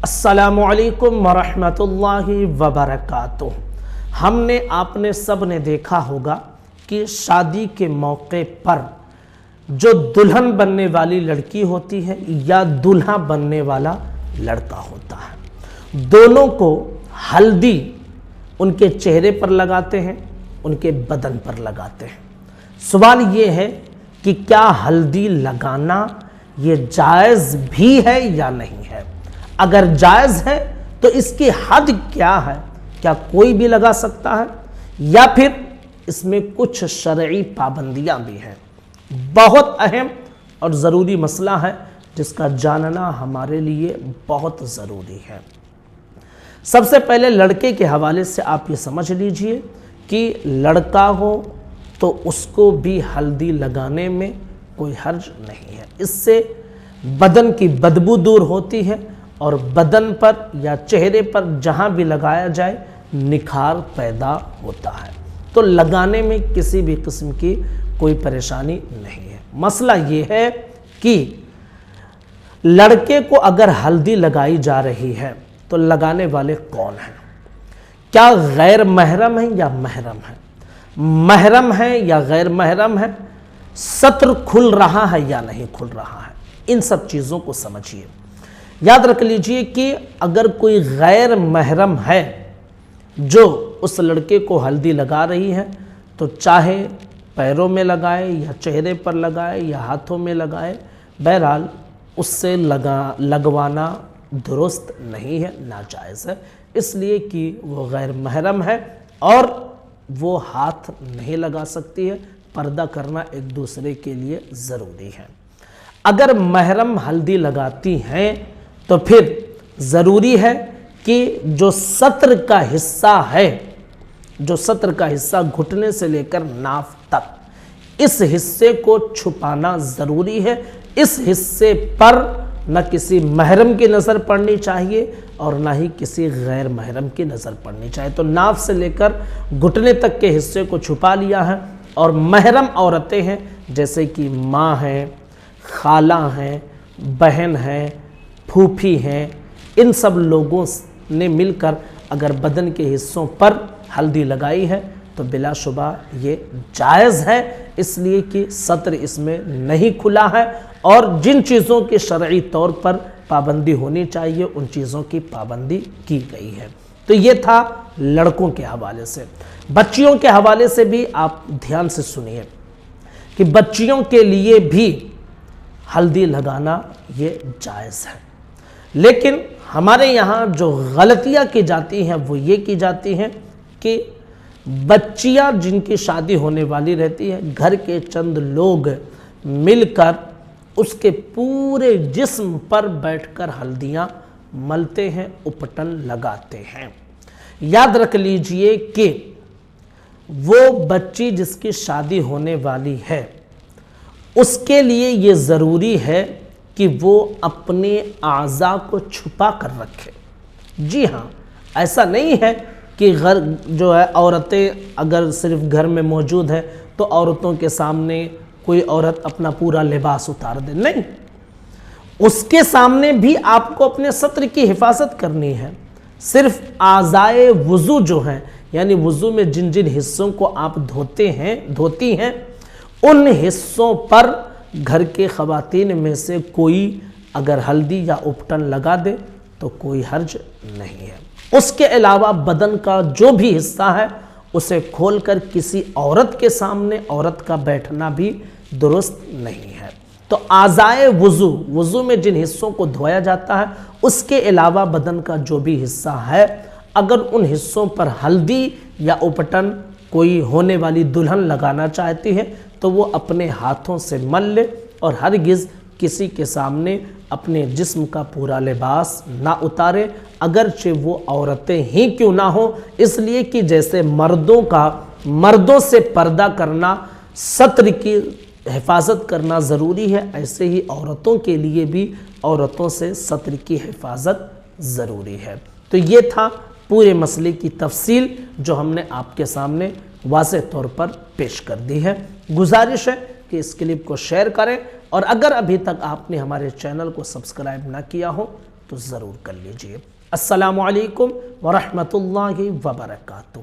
अस्सलामुअलैकुम वरहमतुल्लाहि वबरकातुह। हमने आपने सब ने देखा होगा कि शादी के मौके पर जो दुल्हन बनने वाली लड़की होती है या दूल्हा बनने वाला लड़का होता है, दोनों को हल्दी उनके चेहरे पर लगाते हैं, उनके बदन पर लगाते हैं। सवाल ये है कि क्या हल्दी लगाना ये जायज़ भी है या नहीं है। अगर जायज़ है तो इसकी हद क्या है, क्या कोई भी लगा सकता है या फिर इसमें कुछ शरई पाबंदियां भी हैं। बहुत अहम और ज़रूरी मसला है जिसका जानना हमारे लिए बहुत ज़रूरी है। सबसे पहले लड़के के हवाले से आप ये समझ लीजिए कि लड़का हो तो उसको भी हल्दी लगाने में कोई हर्ज नहीं है। इससे बदन की बदबू दूर होती है और बदन पर या चेहरे पर जहाँ भी लगाया जाए निखार पैदा होता है, तो लगाने में किसी भी किस्म की कोई परेशानी नहीं है। मसला ये है कि लड़के को अगर हल्दी लगाई जा रही है तो लगाने वाले कौन हैं, क्या गैर महरम है या महरम है, महरम है या गैर महरम है, सत्र खुल रहा है या नहीं खुल रहा है। इन सब चीज़ों को समझिए। याद रख लीजिए कि अगर कोई गैर महरम है जो उस लड़के को हल्दी लगा रही है तो चाहे पैरों में लगाए या चेहरे पर लगाए या हाथों में लगाए, बहरहाल उससे लगवाना दुरुस्त नहीं है, नाजायज़ है, इसलिए कि वो गैर महरम है और वो हाथ नहीं लगा सकती है। पर्दा करना एक दूसरे के लिए ज़रूरी है। अगर महरम हल्दी लगाती हैं तो फिर ज़रूरी है कि जो सत्र का हिस्सा है, जो सत्र का हिस्सा घुटने से लेकर नाफ तक, इस हिस्से को छुपाना ज़रूरी है। इस हिस्से पर न किसी महरम की नज़र पड़नी चाहिए और ना ही किसी गैर महरम की नज़र पड़नी चाहिए। तो नाफ से लेकर घुटने तक के हिस्से को छुपा लिया है। और महरम औरतें हैं जैसे कि माँ हैं, खाला हैं, बहन हैं, फूफी हैं, इन सब लोगों ने मिलकर अगर बदन के हिस्सों पर हल्दी लगाई है तो बिलाशुबा ये जायज़ है, इसलिए कि सत्र इसमें नहीं खुला है और जिन चीज़ों की शरई तौर पर पाबंदी होनी चाहिए उन चीज़ों की पाबंदी की गई है। तो ये था लड़कों के हवाले से। बच्चियों के हवाले से भी आप ध्यान से सुनिए कि बच्चियों के लिए भी हल्दी लगाना ये जायज़ है, लेकिन हमारे यहाँ जो गलतियाँ की जाती हैं वो ये की जाती हैं कि बच्चियाँ जिनकी शादी होने वाली रहती है, घर के चंद लोग मिलकर उसके पूरे जिस्म पर बैठकर हल्दियाँ मलते हैं, उपटन लगाते हैं। याद रख लीजिए कि वो बच्ची जिसकी शादी होने वाली है उसके लिए ये ज़रूरी है कि वो अपने आज़ा को छुपा कर रखे। जी हाँ, ऐसा नहीं है कि घर जो है औरतें अगर सिर्फ घर में मौजूद है तो औरतों के सामने कोई औरत अपना पूरा लिबास उतार दे, नहीं, उसके सामने भी आपको अपने सत्र की हिफाजत करनी है। सिर्फ आज़ाए वुज़ू जो है, यानी वुज़ू में जिन जिन हिस्सों को आप धोती हैं उन हिस्सों पर घर के ख़वातीन में से कोई अगर हल्दी या उपटन लगा दे तो कोई हर्ज नहीं है। उसके अलावा बदन का जो भी हिस्सा है उसे खोलकर किसी औरत के सामने औरत का बैठना भी दुरुस्त नहीं है। तो आज़ाए वुज़ू में जिन हिस्सों को धोया जाता है उसके अलावा बदन का जो भी हिस्सा है, अगर उन हिस्सों पर हल्दी या उपटन कोई होने वाली दुल्हन लगाना चाहती है तो वो अपने हाथों से मल ले और हरगिज़ किसी के सामने अपने जिस्म का पूरा लिबास ना उतारे, अगरचे वो औरतें ही क्यों ना हो, इसलिए कि जैसे मर्दों से पर्दा करना, सत्र की हिफाजत करना ज़रूरी है, ऐसे ही औरतों के लिए भी औरतों से सत्र की हिफाजत ज़रूरी है। तो ये था पूरे मसले की तफसील जो हमने आपके सामने वाज़ेह तौर पर पेश कर दी है। गुजारिश है कि इस क्लिप को शेयर करें और अगर अभी तक आपने हमारे चैनल को सब्सक्राइब ना किया हो تو ضرور کر لیجئے۔ السلام علیکم ورحمۃ اللہ وبرکاتہ۔